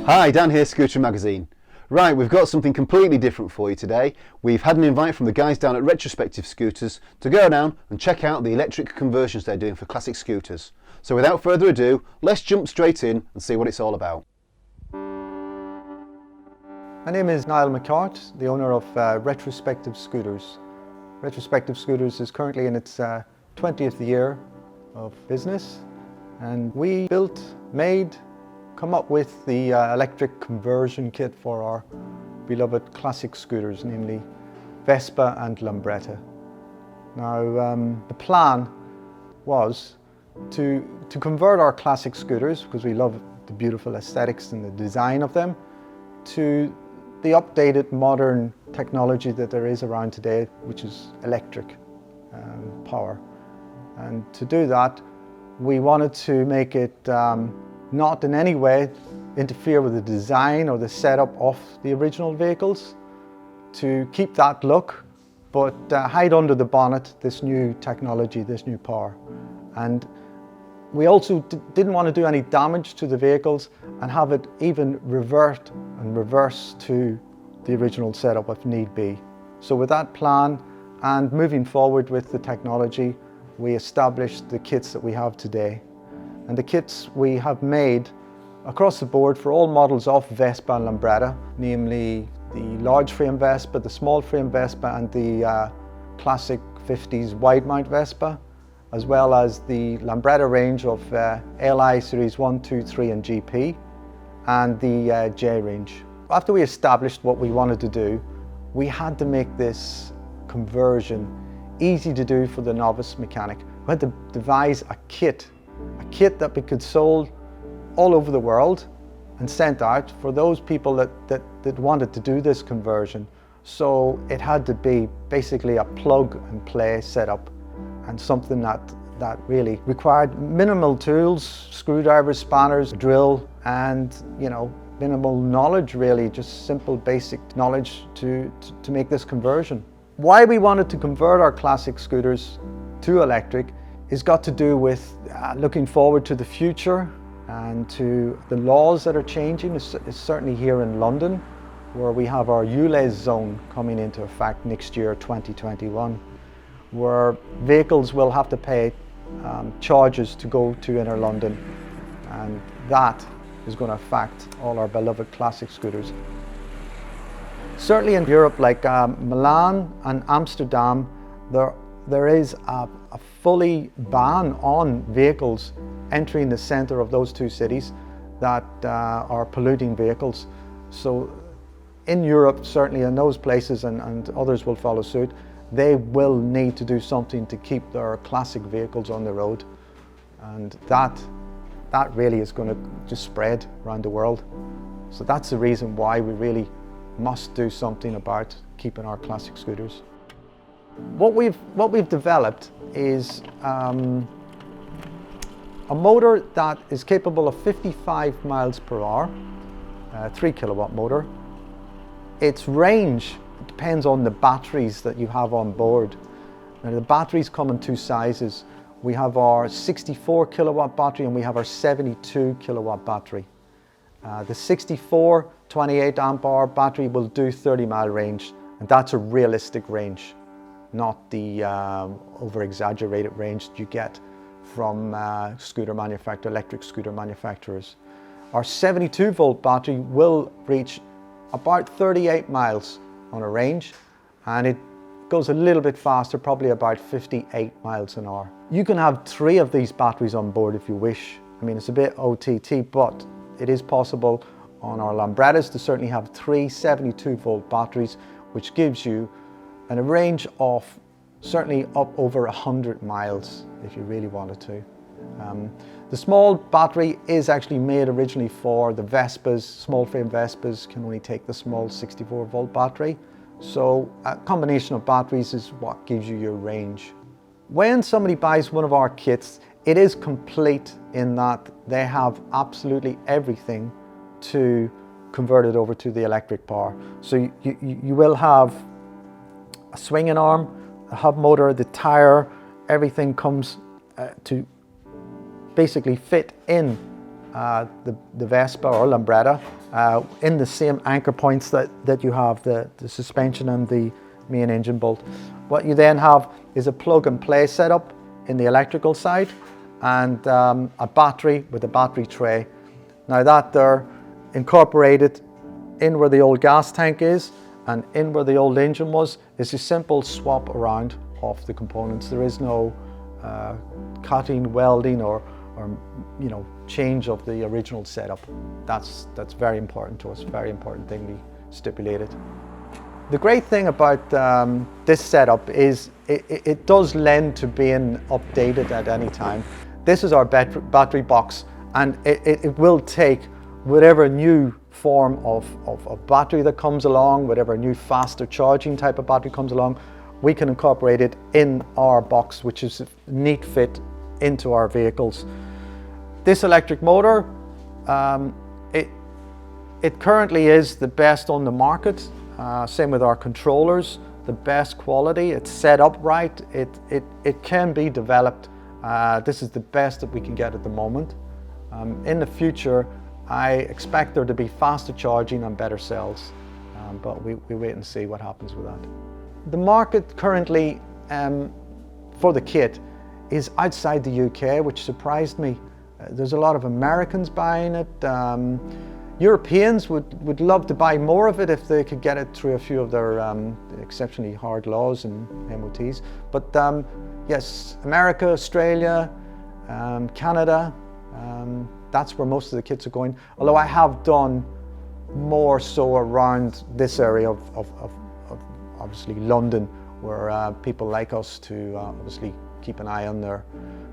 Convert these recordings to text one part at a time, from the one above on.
Hi, Dan here, Scootering Magazine. Right, we've got something completely different for you today. We've had an invite from the guys down at Retrospective Scooters to go down and check out the electric conversions they're doing for classic scooters. So without further ado, let's jump straight in and see what it's all about. My name is Niall Mc Cart, the owner of Retrospective Scooters. Retrospective Scooters is currently in its 20th year of business, and we built, made, come up with the electric conversion kit for our beloved classic scooters, namely Vespa and Lambretta. Now, the plan was to convert our classic scooters, because we love the beautiful aesthetics and the design of them, to the updated modern technology that there is around today, which is electric power. And to do that, we wanted to make it not in any way interfere with the design or the setup of the original vehicles, to keep that look, but hide under the bonnet this new technology, this new power. And we also didn't want to do any damage to the vehicles and have it even revert and reverse to the original setup if need be. So with that plan and moving forward with the technology, we established the kits that we have today. And the kits we have made across the board for all models of Vespa and Lambretta, namely the large frame Vespa, the small frame Vespa, and the classic 50s wide mount Vespa, as well as the Lambretta range of LI Series 1, 2, 3 and GP, and the J range. After we established what we wanted to do, we had to make this conversion easy to do for the novice mechanic. We had to devise a kit that we could sold all over the world and sent out for those people that wanted to do this conversion. So it had to be basically a plug and play setup, and something that really required minimal tools, screwdrivers, spanners, drill, and minimal knowledge, really, just simple basic knowledge to make this conversion. Why we wanted to convert our classic scooters to electric is got to do with looking forward to the future and to the laws that are changing. It's certainly here in London, where we have our ULEZ zone coming into effect next year, 2021, where vehicles will have to pay charges to go to inner London, and that is going to affect all our beloved classic scooters. Certainly in Europe, like Milan and Amsterdam, there is a fully ban on vehicles entering the center of those two cities that are polluting vehicles. So in Europe, certainly in those places, and others will follow suit, they will need to do something to keep their classic vehicles on the road. And that really is going to just spread around the world. So that's the reason why we really must do something about keeping our classic scooters. What we've developed is a motor that is capable of 55 miles per hour, 3 kilowatt motor. Its range depends on the batteries that you have on board. Now, the batteries come in two sizes. We have our 64 kilowatt battery and we have our 72 kilowatt battery. The 64 28 amp hour battery will do 30-mile range, and that's a realistic range, not the over-exaggerated range you get from electric scooter manufacturers. Our 72 volt battery will reach about 38 miles on a range, and it goes a little bit faster, probably about 58 miles an hour. You can have 3 of these batteries on board if you wish. I mean, it's a bit OTT, but it is possible on our Lambrettas to certainly have 3 72 volt batteries, which gives you a range of certainly up over 100 miles if you really wanted to. The small battery is actually made originally for the Vespas. Small frame Vespas can only take the small 64 volt battery. So a combination of batteries is what gives you your range. When somebody buys one of our kits, it is complete in that they have absolutely everything to convert it over to the electric power. So you will have a swinging arm, a hub motor, the tire, everything comes to basically fit in the Vespa or Lambretta in the same anchor points that you have the suspension and the main engine bolt. What you then have is a plug and play setup in the electrical side, and a battery with a battery tray. Now that they're incorporated in where the old gas tank is and in where the old engine was is a simple swap around of the components. There is no cutting, welding, or change of the original setup. That's very important to us, very important thing we stipulated. The great thing about this setup is it does lend to being updated at any time. This is our battery box, and it will take whatever new form of battery that comes along, whatever new faster charging type of battery comes along, we can incorporate it in our box, which is a neat fit into our vehicles. This electric motor, it currently is the best on the market. Same with our controllers, the best quality. It's set up right. It can be developed. This is the best that we can get at the moment. In the future, I expect there to be faster charging and better cells, but we wait and see what happens with that. The market currently for the kit is outside the UK, which surprised me. There's a lot of Americans buying it. Europeans would love to buy more of it if they could get it through a few of their exceptionally hard laws and MOTs. But yes, America, Australia, Canada, that's where most of the kits are going. Although I have done more so around this area of obviously London, where people like us to obviously keep an eye on their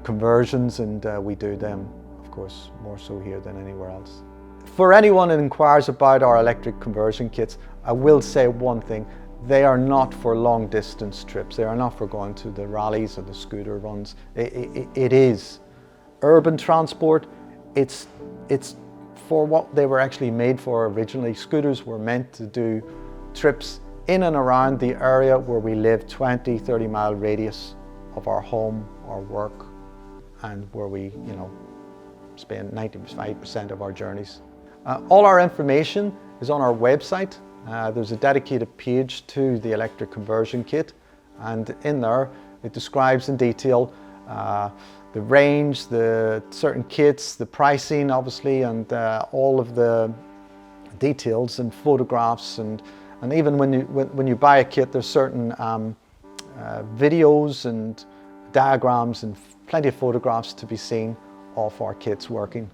conversions, and we do them, of course, more so here than anywhere else. For anyone who inquires about our electric conversion kits, I will say one thing: they are not for long distance trips. They are not for going to the rallies or the scooter runs. It is urban transport. It's for what they were actually made for originally. Scooters were meant to do trips in and around the area where we live, 20-30 mile radius of our home, our work, and where we spend 95% of our journeys. All our information is on our website. There's a dedicated page to the electric conversion kit, and in there it describes in detail the range, the certain kits, the pricing obviously, and all of the details and photographs, and even when you buy a kit, there's certain videos and diagrams and plenty of photographs to be seen of our kits working.